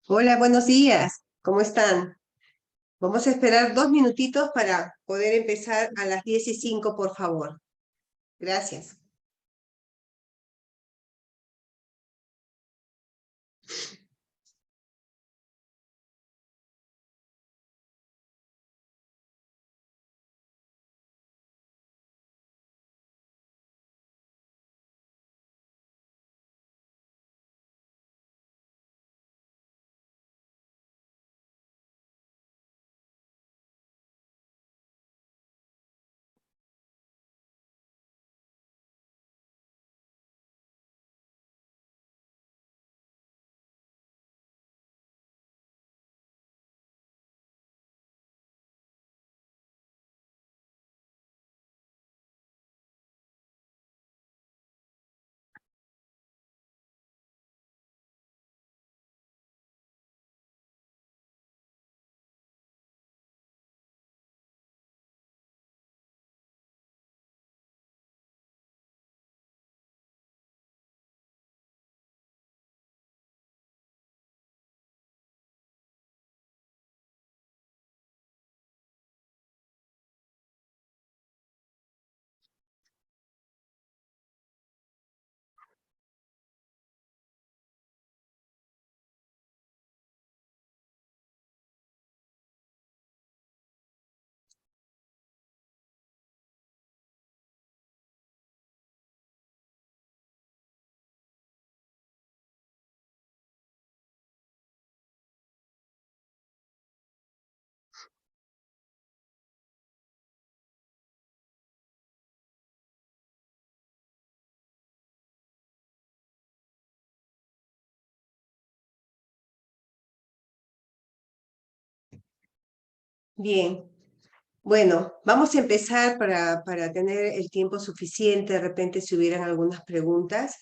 Hola, buenos días. ¿Cómo están? Vamos a esperar 2 minutitos para poder empezar a las 10:05, por favor. Gracias. Bien. Bueno, vamos a empezar para tener el tiempo suficiente. De repente, si hubieran algunas preguntas.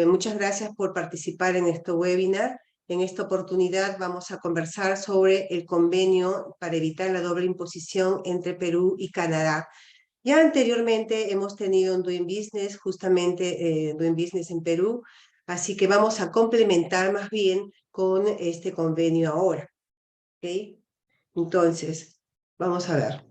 Muchas gracias por participar en este webinar. En esta oportunidad vamos a conversar sobre el convenio para evitar la doble imposición entre Perú y Canadá. Ya anteriormente hemos tenido un Doing Business, justamente Doing Business en Perú, así que vamos a complementar más bien con este convenio ahora. ¿Ok? Entonces, vamos a ver.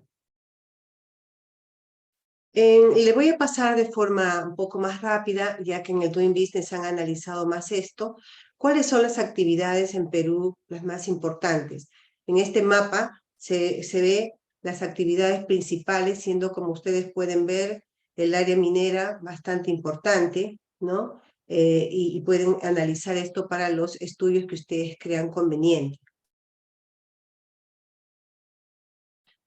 Le voy a pasar de forma un poco más rápida, ya que en el Doing Business han analizado más esto, cuáles son las actividades en Perú las más importantes. En este mapa se ve las actividades principales, siendo, como ustedes pueden ver, el área minera bastante importante, ¿no? Y pueden analizar esto para los estudios que ustedes crean convenientes.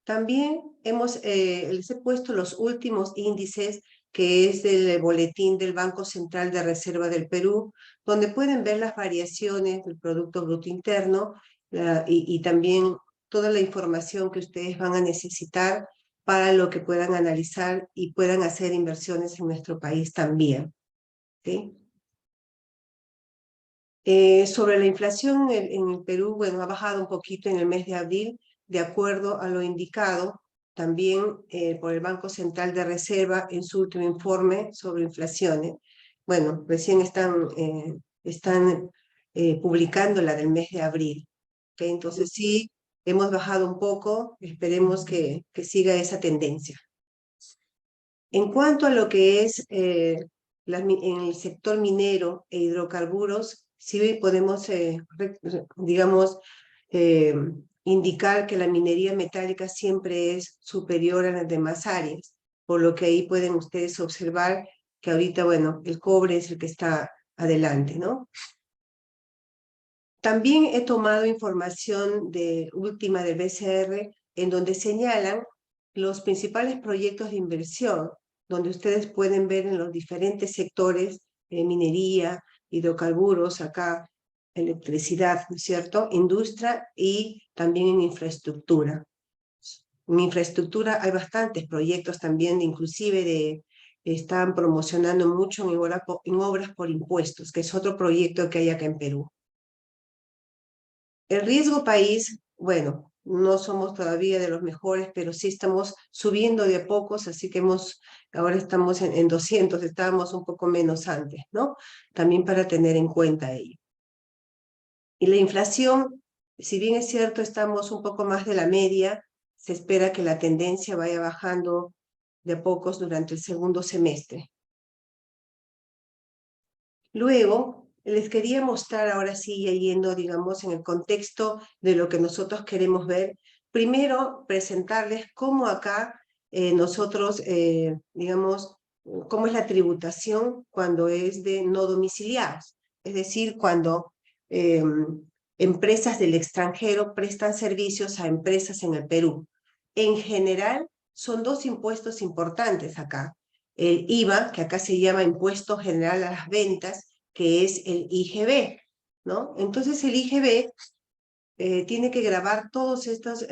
También les he puesto los últimos índices, que es del boletín del Banco Central de Reserva del Perú, donde pueden ver las variaciones del Producto Bruto Interno y también toda la información que ustedes van a necesitar para lo que puedan analizar y puedan hacer inversiones en nuestro país también. ¿Okay? Sobre la inflación en el Perú, bueno, ha bajado un poquito en el mes de abril, de acuerdo a lo indicado también por el Banco Central de Reserva en su último informe sobre inflaciones. Bueno, recién están publicando la del mes de abril. ¿Okay? Entonces sí, hemos bajado un poco, esperemos que siga esa tendencia. En cuanto a lo que es en el sector minero e hidrocarburos, sí podemos, digamos, eh, indicar que la minería metálica siempre es superior a las demás áreas, por lo que ahí pueden ustedes observar que ahorita, bueno, el cobre es el que está adelante, ¿no? También he tomado información última del BCR, en donde señalan los principales proyectos de inversión, donde ustedes pueden ver en los diferentes sectores, minería, hidrocarburos, acá electricidad, ¿no es cierto? Industria y también en infraestructura. En infraestructura hay bastantes proyectos también, están promocionando mucho en obras por impuestos, que es otro proyecto que hay acá en Perú. El riesgo país, bueno, no somos todavía de los mejores, pero sí estamos subiendo de a pocos, así que ahora estamos en 200, estábamos un poco menos antes, ¿no? También para tener en cuenta ello. Y la inflación, si bien es cierto, estamos un poco más de la media, se espera que la tendencia vaya bajando de a pocos durante el segundo semestre. Luego, les quería mostrar, ahora sí, ya yendo, digamos, en el contexto de lo que nosotros queremos ver. Primero, presentarles cómo acá nosotros, digamos, cómo es la tributación cuando es de no domiciliados. Es decir, cuando empresas del extranjero prestan servicios a empresas en el Perú. En general, son dos impuestos importantes acá. El IVA, que acá se llama Impuesto General a las Ventas, que es el IGB, ¿no? Entonces el IGB tiene que gravar todos estos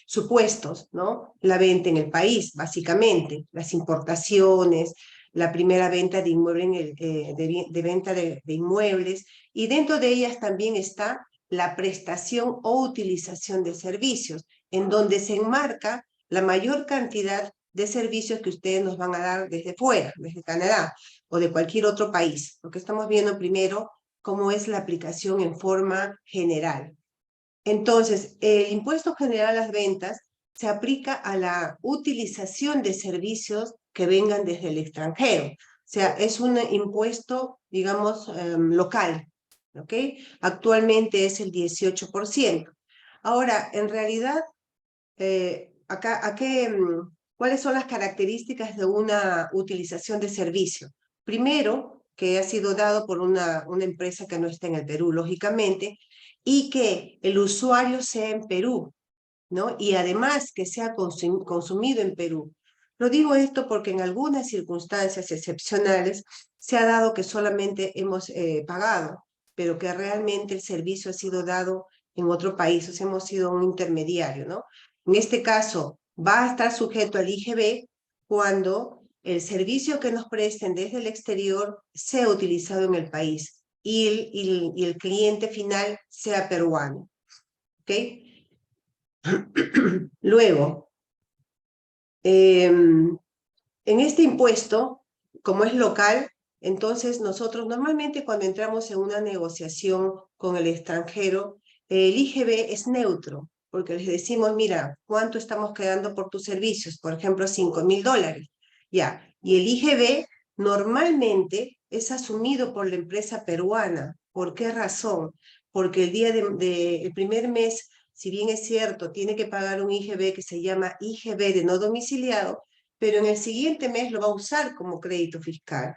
supuestos, ¿no? La venta en el país, básicamente, las importaciones, la primera venta de inmuebles, de venta de inmuebles, y dentro de ellas también está la prestación o utilización de servicios, en donde se enmarca la mayor cantidad de servicios que ustedes nos van a dar desde fuera, desde Canadá o de cualquier otro país, porque estamos viendo primero cómo es la aplicación en forma general. Entonces, el impuesto general a las ventas se aplica a la utilización de servicios que vengan desde el extranjero. O sea, es un impuesto, digamos, local, ¿ok? Actualmente es el 18%. Ahora, en realidad, ¿cuáles son las características de una utilización de servicio? Primero, que ha sido dado por una empresa que no está en el Perú, lógicamente, y que el usuario sea en Perú, ¿no? Y además que sea consumido en Perú. Lo digo esto porque en algunas circunstancias excepcionales se ha dado que solamente hemos pagado, pero que realmente el servicio ha sido dado en otro país, o sea, hemos sido un intermediario, ¿no? En este caso, va a estar sujeto al IGB cuando el servicio que nos presten desde el exterior sea utilizado en el país y el cliente final sea peruano, ¿ok? Luego, en este impuesto, como es local, entonces nosotros normalmente cuando entramos en una negociación con el extranjero, el IGB es neutro, porque les decimos, mira, ¿cuánto estamos quedando por tus servicios? Por ejemplo, $5.000. Ya, y el IGB normalmente es asumido por la empresa peruana. ¿Por qué razón? Porque el primer mes, si bien es cierto, tiene que pagar un IGB que se llama IGB de no domiciliado, pero en el siguiente mes lo va a usar como crédito fiscal.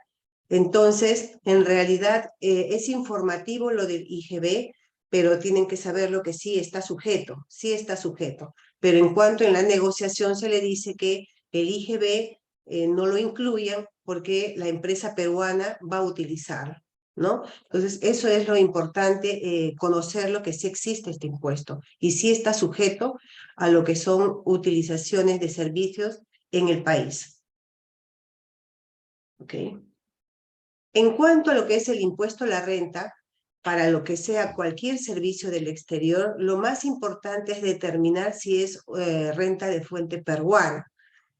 Entonces, en realidad es informativo lo del IGB, pero tienen que saber lo que sí está sujeto, sí está sujeto. Pero en cuanto en la negociación se le dice que el IGB no lo incluyan porque la empresa peruana va a utilizarlo, ¿no? Entonces, eso es lo importante, conocerlo, que sí existe este impuesto y sí está sujeto a lo que son utilizaciones de servicios en el país. ¿Ok? En cuanto a lo que es el impuesto a la renta, para lo que sea cualquier servicio del exterior, lo más importante es determinar si es renta de fuente peruana.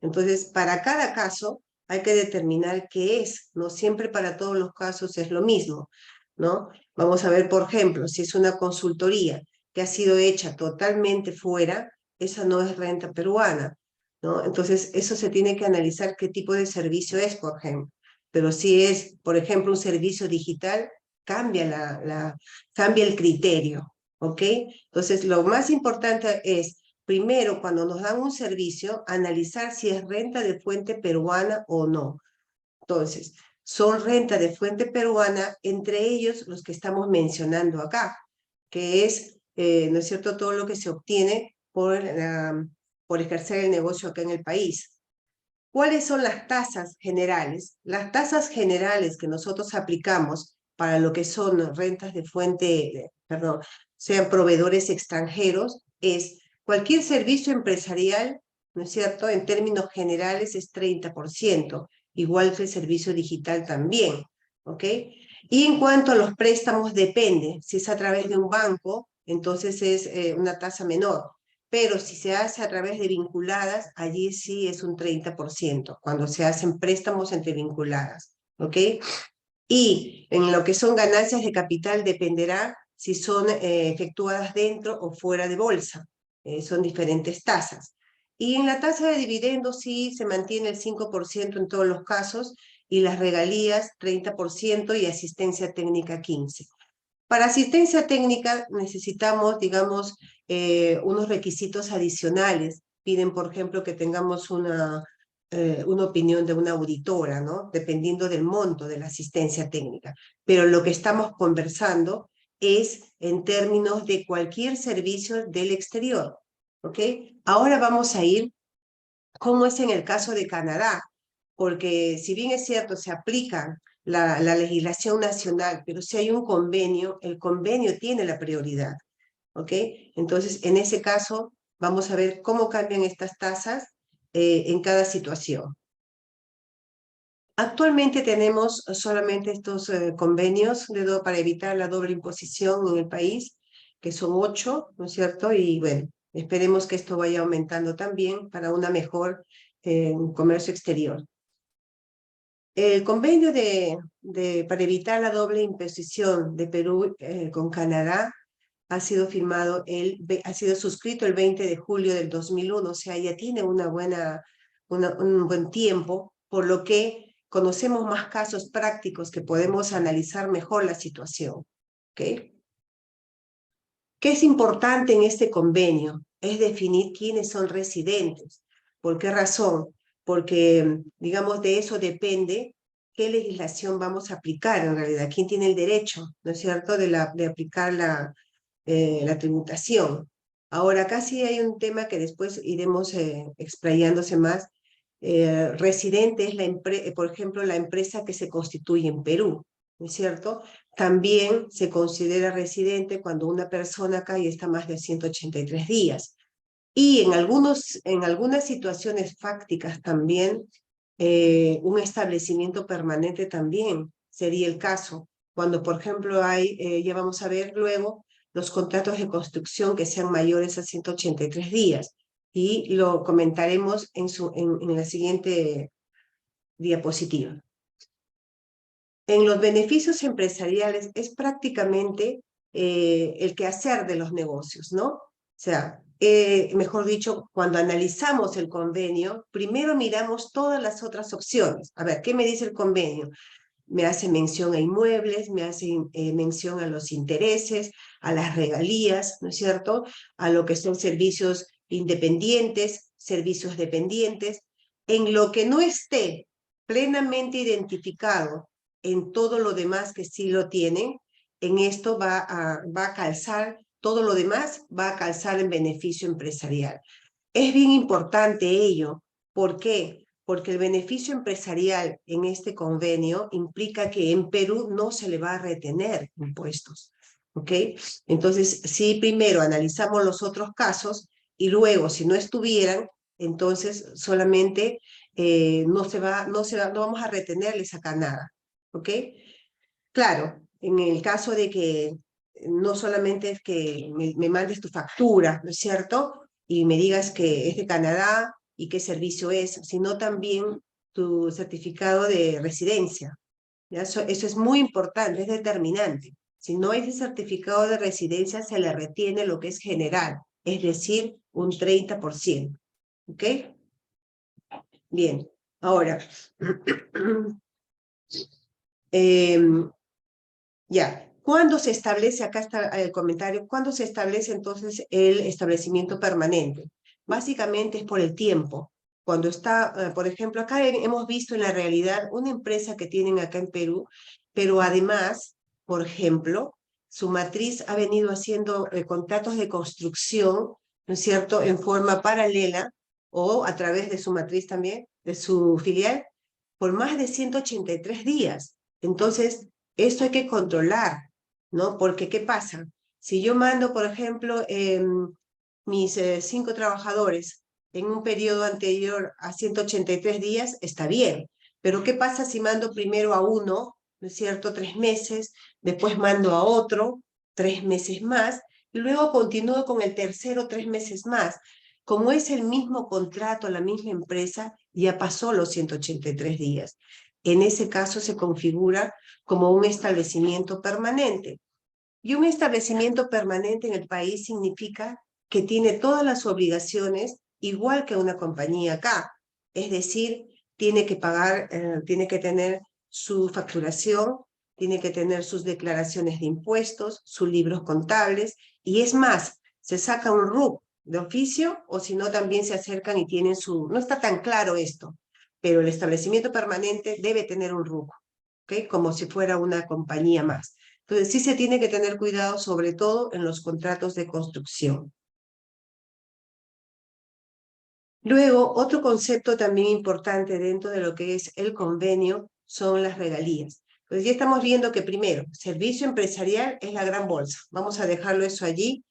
Entonces, para cada caso hay que determinar qué es, no siempre para todos los casos es lo mismo, ¿no? Vamos a ver, por ejemplo, si es una consultoría que ha sido hecha totalmente fuera, esa no es renta peruana, ¿no? Entonces, eso se tiene que analizar qué tipo de servicio es, por ejemplo. Pero si es, por ejemplo, un servicio digital, cambia el criterio, ¿ok? Entonces, lo más importante es primero, cuando nos dan un servicio, analizar si es renta de fuente peruana o no. Entonces, son renta de fuente peruana, entre ellos los que estamos mencionando acá, que es, ¿no es cierto?, todo lo que se obtiene por ejercer el negocio acá en el país. ¿Cuáles son las tasas generales? Las tasas generales que nosotros aplicamos para lo que son rentas de fuente, perdón, sean proveedores extranjeros, es cualquier servicio empresarial, ¿no es cierto? En términos generales es 30%, igual que el servicio digital también, ¿ok? Y en cuanto a los préstamos, depende. Si es a través de un banco, entonces es una tasa menor. Pero si se hace a través de vinculadas, allí sí es un 30%, cuando se hacen préstamos entre vinculadas, ¿ok? Y en lo que son ganancias de capital dependerá si son efectuadas dentro o fuera de bolsa. Son diferentes tasas. Y en la tasa de dividendos sí se mantiene el 5% en todos los casos y las regalías 30% y asistencia técnica 15%. Para asistencia técnica necesitamos, digamos, unos requisitos adicionales. Piden, por ejemplo, que tengamos una opinión de una auditora, ¿no? Dependiendo del monto de la asistencia técnica. Pero lo que estamos conversando es en términos de cualquier servicio del exterior, ¿ok? Ahora vamos a ir, ¿cómo es en el caso de Canadá? Porque si bien es cierto, se aplica la legislación nacional, pero si hay un convenio, el convenio tiene la prioridad, ¿ok? Entonces, en ese caso, vamos a ver cómo cambian estas tasas en cada situación. Actualmente tenemos solamente estos convenios para evitar la doble imposición en el país, que son 8, ¿no es cierto? Y bueno, esperemos que esto vaya aumentando también para una mejor comercio exterior. El convenio para evitar la doble imposición de Perú con Canadá ha sido ha sido suscrito el 20 de julio del 2001, o sea, ya tiene un buen tiempo, por lo que conocemos más casos prácticos que podemos analizar mejor la situación. ¿Okay? ¿Qué es importante en este convenio? Es definir quiénes son residentes. ¿Por qué razón? Porque, digamos, de eso depende qué legislación vamos a aplicar en realidad, quién tiene el derecho, ¿no es cierto?, de aplicar la tributación. Ahora, acá sí hay un tema que después iremos explayándose más. Residente es, por ejemplo, la empresa que se constituye en Perú, ¿no es cierto? También se considera residente cuando una persona acá ya está más de 183 días. Y en algunas situaciones fácticas también, un establecimiento permanente también sería el caso. Cuando, por ejemplo, ya vamos a ver luego, los contratos de construcción que sean mayores a 183 días. Y lo comentaremos en la siguiente diapositiva. En los beneficios empresariales es prácticamente el quehacer de los negocios, ¿no? O sea, mejor dicho, cuando analizamos el convenio, primero miramos todas las otras opciones. A ver, ¿qué me dice el convenio? Me hace mención a inmuebles, me hace mención a los intereses, a las regalías, ¿no es cierto? A lo que son servicios independientes, servicios dependientes. En lo que no esté plenamente identificado en todo lo demás que sí lo tienen, en esto va a calzar, todo lo demás va a calzar en beneficio empresarial. Es bien importante ello. ¿Por qué? Porque el beneficio empresarial en este convenio implica que en Perú no se le va a retener impuestos. ¿Ok? Entonces, si primero analizamos los otros casos y luego, si no estuvieran, entonces solamente no vamos a retenerles acá nada. ¿Ok? Claro, en el caso de que no solamente es que me mandes tu factura, ¿no es cierto? Y me digas que es de Canadá y qué servicio es, sino también tu certificado de residencia. ¿Ya? Eso es muy importante, es determinante. Si no hay ese certificado de residencia, se le retiene lo que es general, es decir, un 30%. ¿Ok? Bien, ahora, ya, ¿cuándo se establece, acá está el comentario, cuándo se establece entonces el establecimiento permanente? Básicamente es por el tiempo. Cuando está, por ejemplo, acá hemos visto en la realidad una empresa que tienen acá en Perú, pero además, por ejemplo, su matriz ha venido haciendo contratos de construcción, ¿no es cierto?, en forma paralela o a través de su matriz también, de su filial, por más de 183 días. Entonces, esto hay que controlar, ¿no? Porque, ¿qué pasa? Si yo mando, por ejemplo, mis 5 trabajadores en un periodo anterior a 183 días, está bien. Pero, ¿qué pasa si mando primero a uno, ¿no es cierto?, 3 meses, después mando a otro, 3 meses más, y luego continúo con el tercero 3 meses más. Como es el mismo contrato, la misma empresa, ya pasó los 183 días. En ese caso se configura como un establecimiento permanente. Y un establecimiento permanente en el país significa que tiene todas las obligaciones igual que una compañía acá. Es decir, tiene que pagar, tiene que tener su facturación, tiene que tener sus declaraciones de impuestos, sus libros contables, y es más, se saca un RUC de oficio, o si no también se acercan y tienen su... No está tan claro esto, pero el establecimiento permanente debe tener un RUC, ¿ok? Como si fuera una compañía más. Entonces, sí se tiene que tener cuidado, sobre todo en los contratos de construcción. Luego, otro concepto también importante dentro de lo que es el convenio son las regalías. Entonces, ya estamos viendo que primero, servicio empresarial es la gran bolsa. Vamos a dejarlo eso allí,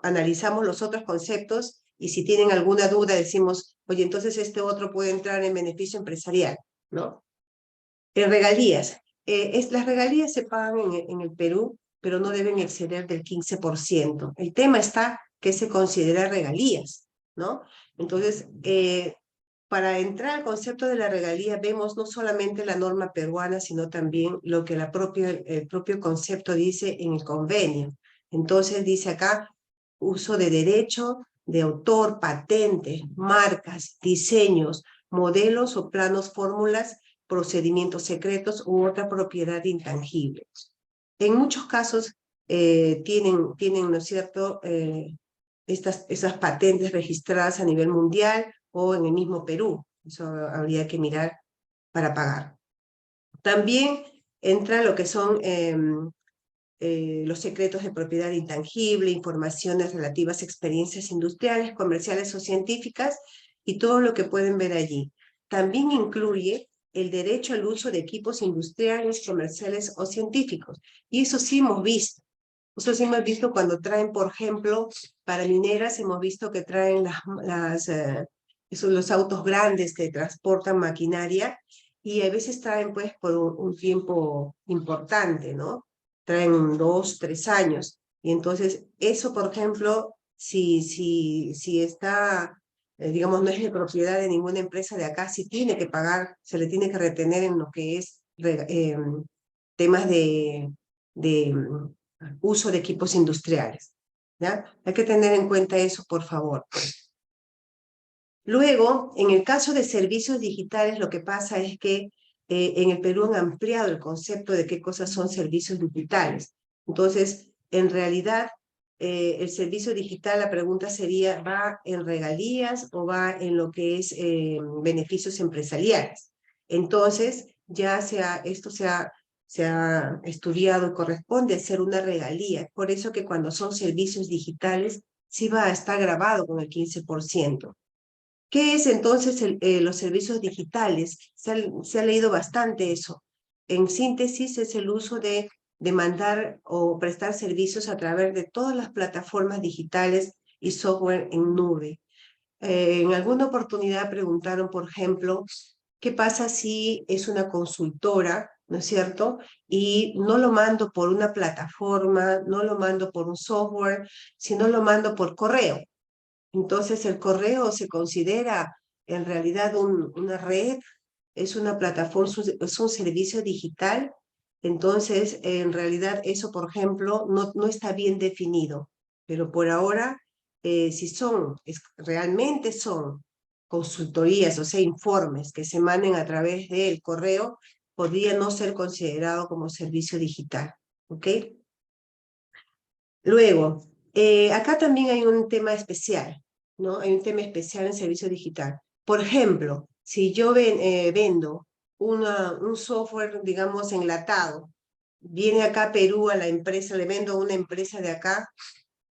analizamos los otros conceptos y si tienen alguna duda decimos, oye, entonces este otro puede entrar en beneficio empresarial, ¿no? Regalías. Las regalías se pagan en el Perú, pero no deben exceder del 15%. El tema está que se considera regalías, ¿no? Entonces, para entrar al concepto de la regalía, vemos no solamente la norma peruana, sino también lo que el propio concepto dice en el convenio. Entonces, dice acá, uso de derecho, de autor, patentes, marcas, diseños, modelos o planos, fórmulas, procedimientos secretos u otra propiedad intangible. En muchos casos tienen, ¿no es cierto?, esas patentes registradas a nivel mundial o en el mismo Perú. Eso habría que mirar para pagar. También entra lo que son los secretos de propiedad intangible, informaciones relativas a experiencias industriales, comerciales o científicas y todo lo que pueden ver allí. También incluye el derecho al uso de equipos industriales, comerciales o científicos. Y eso sí hemos visto. Nosotros sí hemos visto cuando traen, por ejemplo, para mineras, hemos visto que traen los autos grandes que transportan maquinaria y a veces traen pues por un tiempo importante, ¿no? Traen 2, 3 años. Y entonces eso, por ejemplo, si está, digamos, no es de propiedad de ninguna empresa de acá, sí tiene que pagar, se le tiene que retener en lo que es temas de uso de equipos industriales, ¿ya? Hay que tener en cuenta eso, por favor. Luego, en el caso de servicios digitales, lo que pasa es que en el Perú han ampliado el concepto de qué cosas son servicios digitales. Entonces, en realidad, el servicio digital, la pregunta sería, ¿va en regalías o va en lo que es beneficios empresariales? Entonces, esto se ha estudiado y corresponde a ser una regalía. Por eso que cuando son servicios digitales, sí va a estar grabado con el 15%. ¿Qué es entonces los servicios digitales? Se ha leído bastante eso. En síntesis, es el uso de mandar o prestar servicios a través de todas las plataformas digitales y software en nube. En alguna oportunidad preguntaron, por ejemplo, ¿qué pasa si es una consultora, ¿no es cierto? Y no lo mando por una plataforma, no lo mando por un software, sino lo mando por correo. Entonces el correo se considera en realidad una red, es una plataforma, es un servicio digital. Entonces, en realidad eso, por ejemplo, no está bien definido. Pero por ahora, si realmente son consultorías, o sea, informes que se manden a través del correo, podría no ser considerado como servicio digital. ¿Ok? Luego, acá también hay un tema especial, ¿no? Hay un tema especial en servicio digital. Por ejemplo, si yo vendo un software, digamos, enlatado, viene acá a Perú a la empresa, le vendo a una empresa de acá,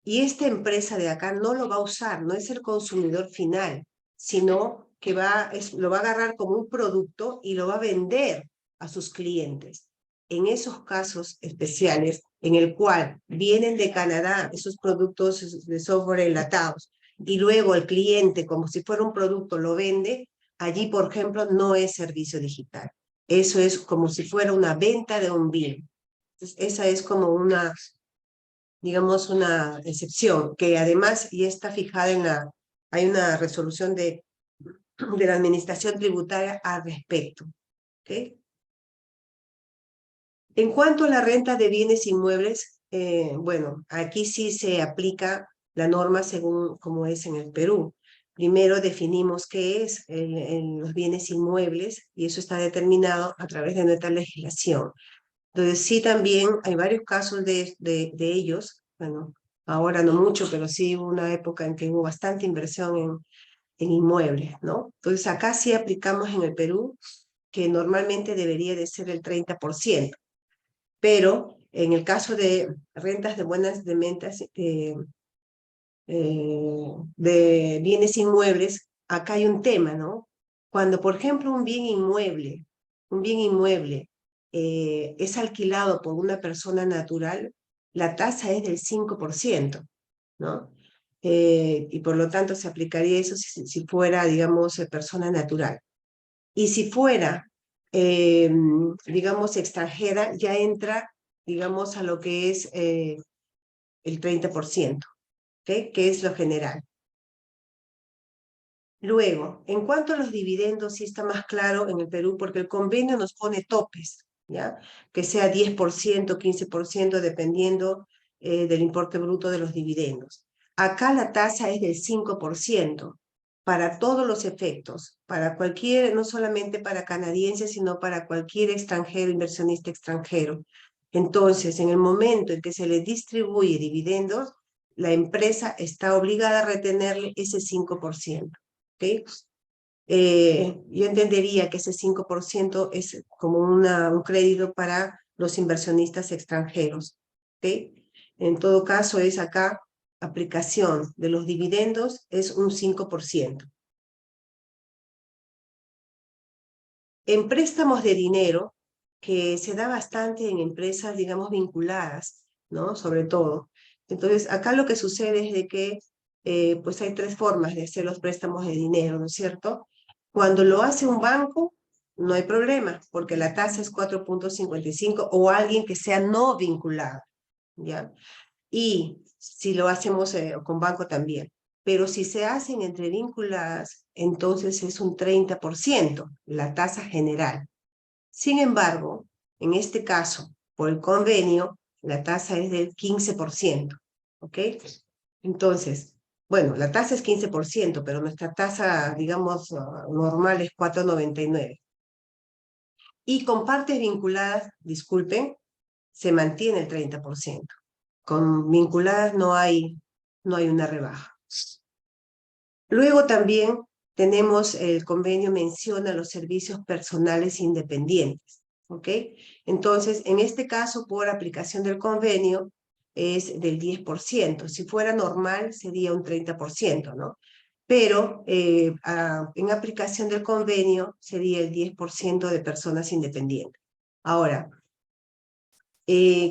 y esta empresa de acá no lo va a usar, no es el consumidor final, sino que lo va a agarrar como un producto y lo va a vender a sus clientes. En esos casos especiales, en el cual vienen de Canadá esos productos de software enlatados, y luego el cliente, como si fuera un producto, lo vende, allí, por ejemplo, no es servicio digital. Eso es como si fuera una venta de un bien. Entonces, esa es como digamos, una excepción, que además ya está fijada hay una resolución de la Administración Tributaria al respecto. ¿Okay? En cuanto a la renta de bienes inmuebles, bueno, aquí sí se aplica la norma según como es en el Perú. Primero definimos qué es los bienes inmuebles y eso está determinado a través de nuestra legislación. Entonces sí también hay varios casos de ellos, bueno, ahora no mucho, pero sí hubo una época en que hubo bastante inversión en inmuebles, ¿no? Entonces acá sí aplicamos en el Perú que normalmente debería de ser el 30%, pero en el caso de rentas de buenas de ventas de bienes inmuebles, acá hay un tema, ¿no? Cuando, por ejemplo, un bien inmueble es alquilado por una persona natural, la tasa es del 5%, ¿no? Y por lo tanto se aplicaría eso si fuera, digamos, persona natural. Y si fuera, digamos, extranjera, ya entra, digamos, a lo que es el 30%, ¿ok? Que es lo general. Luego, en cuanto a los dividendos, sí está más claro en el Perú, porque el convenio nos pone topes, ¿ya? Que sea 10%, 15%, dependiendo del importe bruto de los dividendos. Acá la tasa es del 5% para todos los efectos, para cualquier, no solamente para canadienses, sino para cualquier extranjero, inversionista extranjero. Entonces, en el momento en que se le distribuye dividendos, la empresa está obligada a retenerle ese 5%. ¿Okay? Yo entendería que ese 5% es como un crédito para los inversionistas extranjeros. ¿Okay? En todo caso, es acá aplicación de los dividendos es un 5%. En préstamos de dinero, que se da bastante en empresas, digamos, vinculadas, ¿no? Sobre todo. Entonces, acá lo que sucede es de que pues hay tres formas de hacer los préstamos de dinero, ¿no es cierto? Cuando lo hace un banco, no hay problema, porque la tasa es 4,55 o alguien que sea no vinculado, ¿ya? Y si lo hacemos con banco también. Pero si se hacen entre vinculadas, entonces es un 30%, la tasa general. Sin embargo, en este caso, por el convenio, la tasa es del 15%, ¿ok? Entonces, bueno, la tasa es 15%, pero nuestra tasa, digamos, normal es 4,99. Y con partes vinculadas, disculpen, se mantiene el 30%. Con vinculadas no hay una rebaja. Luego también tenemos el convenio menciona los servicios personales independientes, ¿ok? Entonces, en este caso, por aplicación del convenio, es del 10%. Si fuera normal, sería un 30%, ¿no? Pero en aplicación del convenio sería el 10% de personas independientes. Ahora,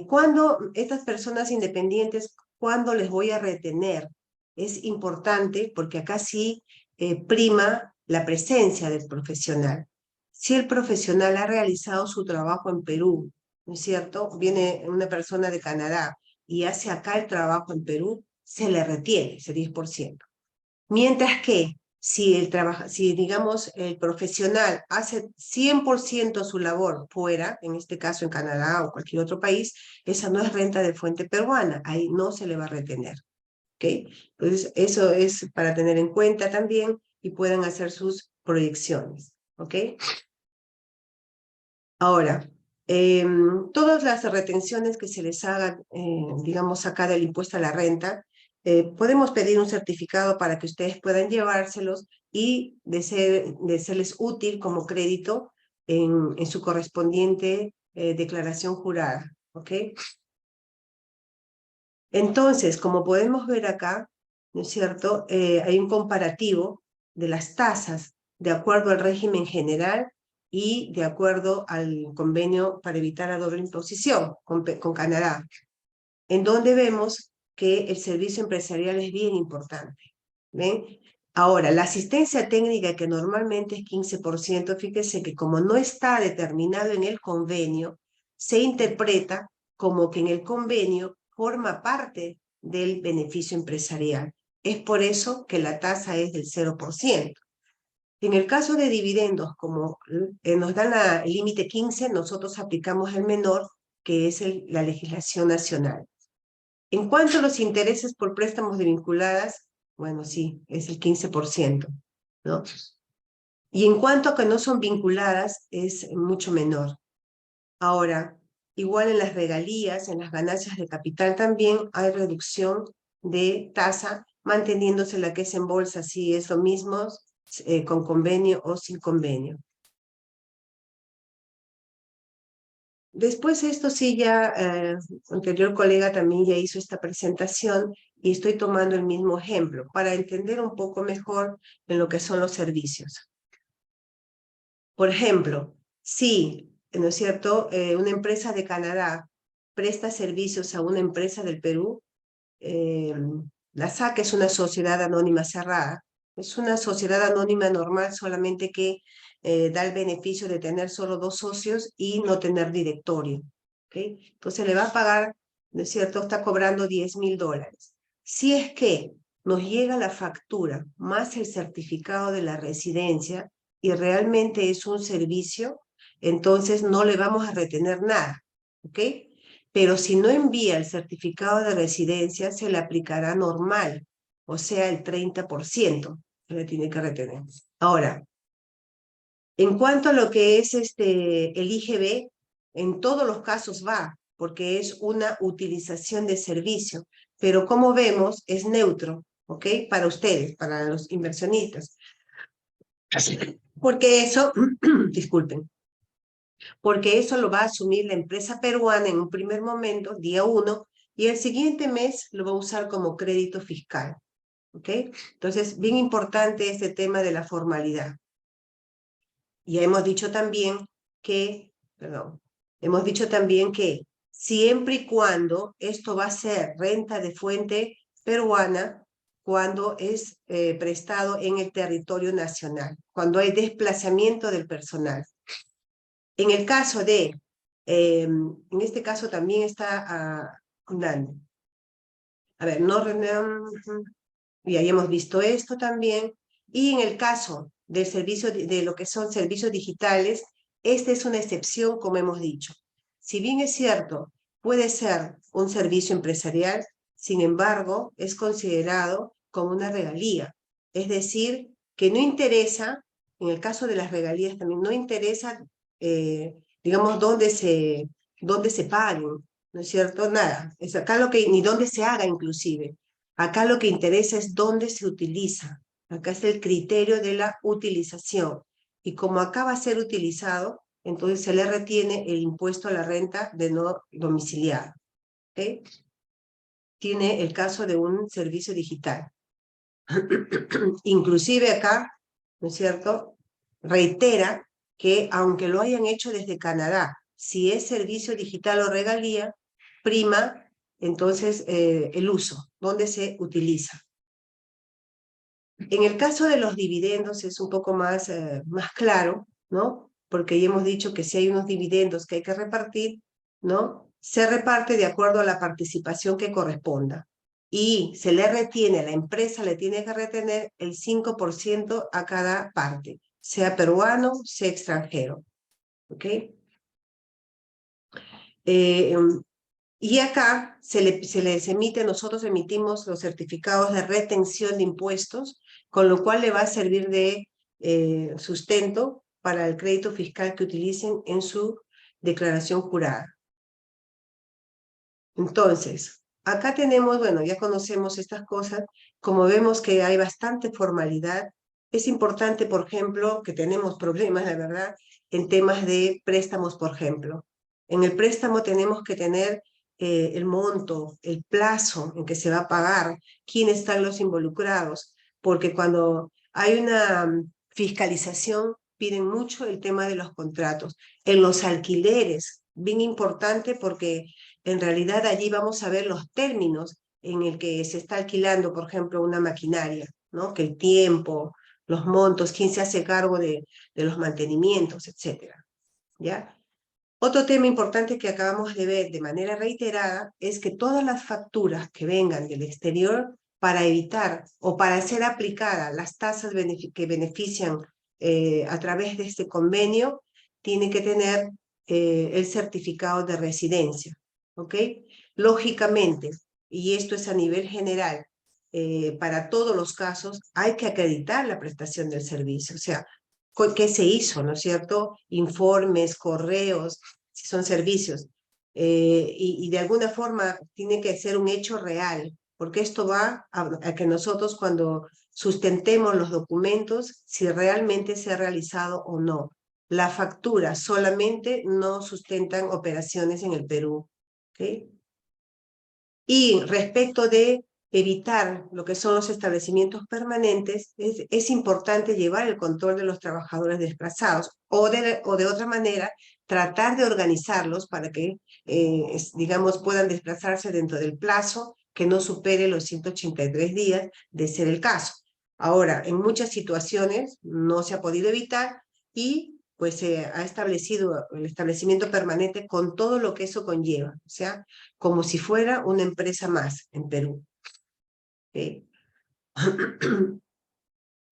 cuando estas personas independientes, ¿cuándo les voy a retener? Es importante porque acá sí prima la presencia del profesional. Si el profesional ha realizado su trabajo en Perú, ¿no es cierto? Viene una persona de Canadá y hace acá el trabajo en Perú, se le retiene ese 10%. Mientras que si digamos el profesional hace 100% su labor fuera, en este caso en Canadá o cualquier otro país, esa no es renta de fuente peruana, ahí no se le va a retener. ¿Okay? Entonces, eso es para tener en cuenta también y puedan hacer sus proyecciones. ¿Ok? Ahora, todas las retenciones que se les hagan, digamos, acá del impuesto a la renta, podemos pedir un certificado para que ustedes puedan llevárselos y de serles útil como crédito en su correspondiente declaración jurada. ¿Ok? Entonces, como podemos ver acá, ¿no es cierto? Hay un comparativo de las tasas de acuerdo al régimen general y de acuerdo al convenio para evitar la doble imposición con Canadá, en donde vemos que el servicio empresarial es bien importante. ¿Ven? Ahora, la asistencia técnica, que normalmente es 15%, fíjese que como no está determinado en el convenio, se interpreta como que en el convenio forma parte del beneficio empresarial. Es por eso que la tasa es del 0%. En el caso de dividendos, como nos dan el límite 15, nosotros aplicamos el menor que es la legislación nacional. En cuanto a los intereses por préstamos de vinculadas, bueno, sí, es el 15%, ¿no? Y en cuanto a que no son vinculadas, es mucho menor. Ahora, igual en las regalías, en las ganancias de capital también hay reducción de tasa, manteniéndose la que es en bolsa, si es lo mismo, con convenio o sin convenio. Después esto sí ya, anterior colega también ya hizo esta presentación y estoy tomando el mismo ejemplo para entender un poco mejor en lo que son los servicios. Por ejemplo, si, ¿no es cierto?, una empresa de Canadá presta servicios a una empresa del Perú, la SAC es una sociedad anónima cerrada. Es una sociedad anónima normal, solamente que da el beneficio de tener solo 2 socios y no tener directorio. ¿Okay? Entonces le va a pagar, ¿no es cierto?, está cobrando $10.000. Si es que nos llega la factura más el certificado de la residencia y realmente es un servicio, entonces no le vamos a retener nada. ¿Ok? Pero si no envía el certificado de residencia, se le aplicará normal, o sea, el 30% que le tiene que retener. Ahora, en cuanto a lo que es el IGB, en todos los casos va, porque es una utilización de servicio, pero como vemos, es neutro, ¿ok? Para ustedes, para los inversionistas. Porque eso, disculpen, porque eso lo va a asumir la empresa peruana en un primer momento, día 1, y el siguiente mes lo va a usar como crédito fiscal. ¿Ok? Entonces, bien importante este tema de la formalidad. Y hemos dicho también que, hemos dicho también que siempre y cuando esto va a ser renta de fuente peruana, cuando es prestado en el territorio nacional, cuando hay desplazamiento del personal. En el caso de, en este caso también está dando. A ver, no, y ahí hemos visto esto también. Y en el caso del servicio, de lo que son servicios digitales, esta es una excepción, como hemos dicho. Si bien es cierto, puede ser un servicio empresarial, sin embargo, es considerado como una regalía. Es decir, que no interesa, en el caso de las regalías también, no interesa, digamos, dónde se paguen, ¿no es cierto? Nada. Es acá lo que, ni dónde se haga inclusive. Acá lo que interesa es dónde se utiliza. Acá es el criterio de la utilización. Y como acá va a ser utilizado, entonces se le retiene el impuesto a la renta de no domiciliado. ¿Okay? Tiene el caso de un servicio digital. Inclusive acá, ¿no es cierto?, reitera que aunque lo hayan hecho desde Canadá, si es servicio digital o regalía, prima entonces el uso, dónde se utiliza. En el caso de los dividendos es un poco más claro, ¿no? Porque ya hemos dicho que si hay unos dividendos que hay que repartir, ¿no? Se reparte de acuerdo a la participación que corresponda. Y se le retiene, la empresa le tiene que retener el 5% a cada parte, sea peruano, sea extranjero. ¿Ok? Y acá se les emite, nosotros emitimos los certificados de retención de impuestos, con lo cual le va a servir de sustento para el crédito fiscal que utilicen en su declaración jurada. Entonces, acá tenemos, bueno, ya conocemos estas cosas, como vemos que hay bastante formalidad, es importante, por ejemplo, que tenemos problemas, la verdad, en temas de préstamos, por ejemplo. En el préstamo tenemos que tener el monto, el plazo en que se va a pagar, quiénes están los involucrados, porque cuando hay una fiscalización, piden mucho el tema de los contratos. En los alquileres, bien importante porque en realidad allí vamos a ver los términos en el que se está alquilando, por ejemplo, una maquinaria, ¿no? Que el tiempo, los montos, quién se hace cargo de los mantenimientos, etc. ¿Ya? Otro tema importante que acabamos de ver de manera reiterada es que todas las facturas que vengan del exterior para evitar o para ser aplicadas las tasas que benefician a través de este convenio, tienen que tener el certificado de residencia, ¿ok? Lógicamente, y esto es a nivel general, para todos los casos hay que acreditar la prestación del servicio, o sea, ¿qué se hizo, no es cierto? Informes, correos, si son servicios, y de alguna forma tiene que ser un hecho real, porque esto va a que nosotros cuando sustentemos los documentos, si realmente se ha realizado o no. La factura solamente no sustentan operaciones en el Perú, ¿ok? Y respecto de evitar lo que son los establecimientos permanentes, es importante llevar el control de los trabajadores desplazados o de otra manera tratar de organizarlos para que, digamos, puedan desplazarse dentro del plazo que no supere los 183 días de ser el caso. Ahora, en muchas situaciones no se ha podido evitar y pues se ha establecido el establecimiento permanente con todo lo que eso conlleva, o sea, como si fuera una empresa más en Perú. ¿Okay?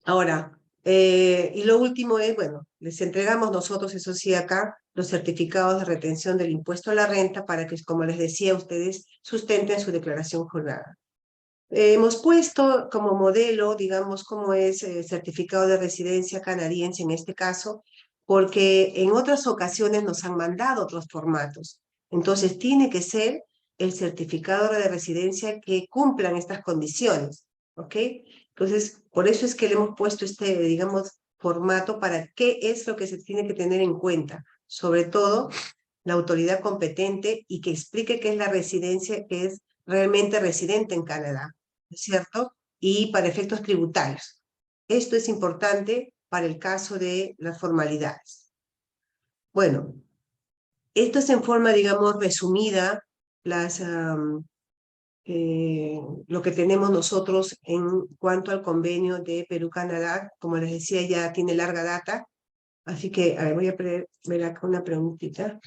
Ahora, y lo último es, bueno, les entregamos nosotros, eso sí, acá, los certificados de retención del impuesto a la renta para que, como les decía, ustedes sustenten su declaración jurada. Hemos puesto como modelo, digamos, cómo es el certificado de residencia canadiense en este caso, porque en otras ocasiones nos han mandado otros formatos. Entonces, tiene que ser el certificado de residencia que cumplan estas condiciones, ¿ok? Entonces, por eso es que le hemos puesto este, digamos, formato para qué es lo que se tiene que tener en cuenta. Sobre todo, la autoridad competente y que explique qué es la residencia, que es realmente residente en Canadá, ¿no es cierto? Y para efectos tributarios. Esto es importante para el caso de las formalidades. Bueno, esto es en forma, digamos, resumida, las, lo que tenemos nosotros en cuanto al convenio de Perú-Canadá. Como les decía, ya tiene larga data, así que a ver, voy a ver acá una preguntita.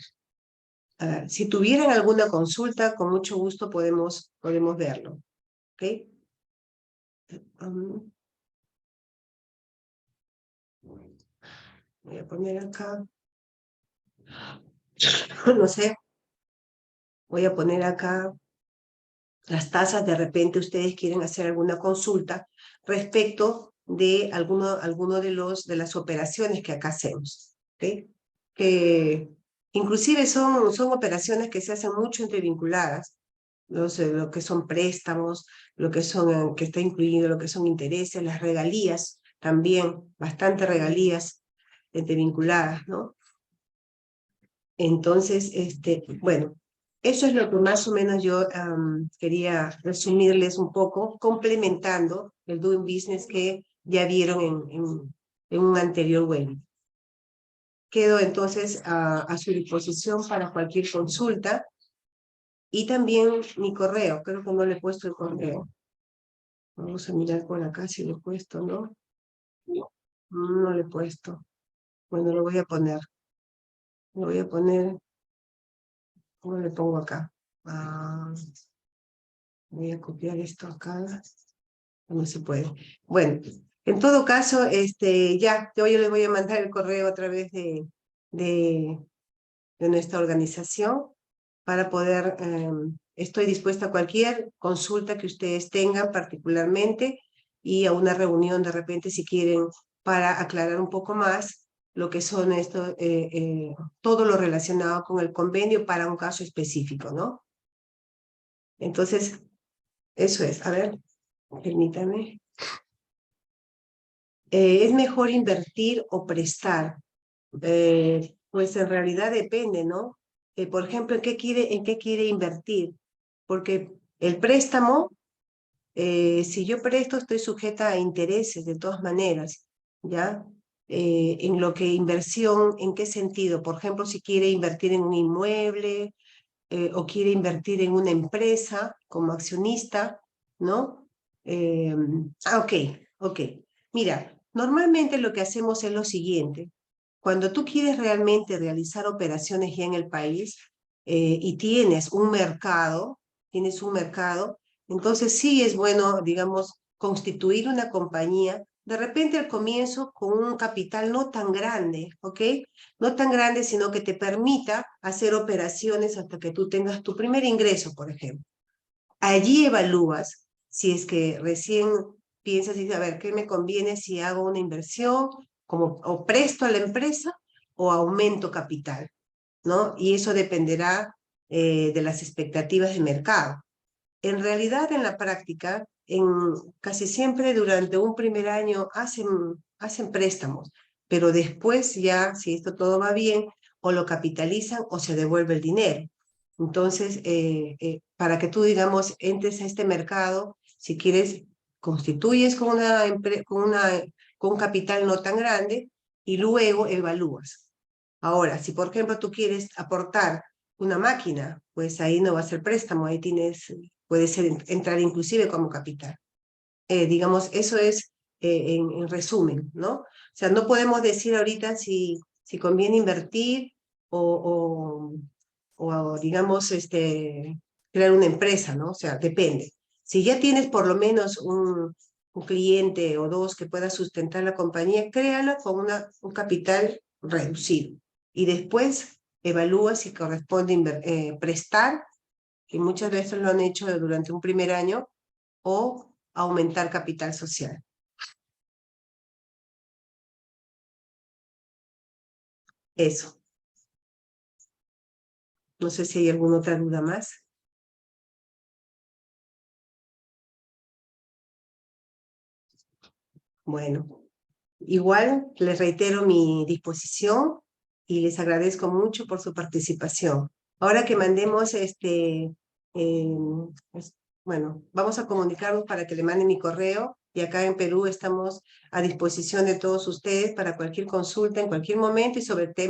Si tuvieran alguna consulta, con mucho gusto podemos verlo. ¿Ok? Voy a poner acá. No sé. Voy a poner acá las tasas. De repente ustedes quieren hacer alguna consulta respecto de alguno de las operaciones que acá hacemos. ¿Ok? Que inclusive son operaciones que se hacen mucho entre vinculadas. Lo que son préstamos, lo que son, que está incluido, lo que son intereses, las regalías, también, bastante regalías vinculadas, ¿no? Entonces, bueno, eso es lo que más o menos yo quería resumirles un poco, complementando el Doing Business que ya vieron en un anterior webinar. Quedo entonces a su disposición para cualquier consulta. Y también mi correo, creo que no le he puesto el correo. Vamos a mirar por acá si lo he puesto, ¿no? No lo he puesto. Bueno, lo voy a poner. Lo voy a poner. ¿Cómo le pongo acá? Voy a copiar esto acá. No se puede. Bueno, en todo caso, ya, yo les voy a mandar el correo a través de nuestra organización para poder, estoy dispuesta a cualquier consulta que ustedes tengan particularmente y a una reunión de repente si quieren para aclarar un poco más lo que son todo lo relacionado con el convenio para un caso específico, ¿no? Entonces, eso es. A ver, permítame. ¿Es mejor invertir o prestar? Pues en realidad depende, ¿no? Por ejemplo, ¿en qué quiere invertir? Porque el préstamo, si yo presto, estoy sujeta a intereses de todas maneras, ¿ya? En lo que inversión, ¿en qué sentido? Por ejemplo, si quiere invertir en un inmueble o quiere invertir en una empresa como accionista, ¿no? Ok. Mira, normalmente lo que hacemos es lo siguiente. Cuando tú quieres realmente realizar operaciones ya en el país y tienes un mercado, entonces sí es bueno, digamos, constituir una compañía de repente al comienzo con un capital no tan grande, ¿ok? No tan grande, sino que te permita hacer operaciones hasta que tú tengas tu primer ingreso, por ejemplo. Allí evalúas si es que recién piensas y dices, a ver, ¿qué me conviene si hago una inversión como, o presto a la empresa o aumento capital, ¿no? Y eso dependerá de las expectativas de mercado. En realidad, en la práctica, casi siempre durante un primer año hacen préstamos, pero después ya, si esto todo va bien, o lo capitalizan o se devuelve el dinero. Entonces, para que tú, digamos, entres a este mercado, si quieres, constituyes con un capital no tan grande y luego evalúas. Ahora, si por ejemplo tú quieres aportar una máquina, pues ahí no va a ser préstamo, ahí puede ser entrar inclusive como capital. Digamos, eso es en resumen, ¿no? O sea, no podemos decir ahorita si conviene invertir o digamos, crear una empresa, ¿no? O sea, depende. Si ya tienes por lo menos un cliente o dos que pueda sustentar la compañía, créala con un capital reducido. Y después evalúa si corresponde prestar, que muchas veces lo han hecho durante un primer año, o aumentar capital social. Eso. No sé si hay alguna otra duda más. Bueno, igual les reitero mi disposición y les agradezco mucho por su participación. Ahora que mandemos eh, pues, bueno, vamos a comunicarnos para que le manden mi correo y acá en Perú estamos a disposición de todos ustedes para cualquier consulta en cualquier momento y sobre temas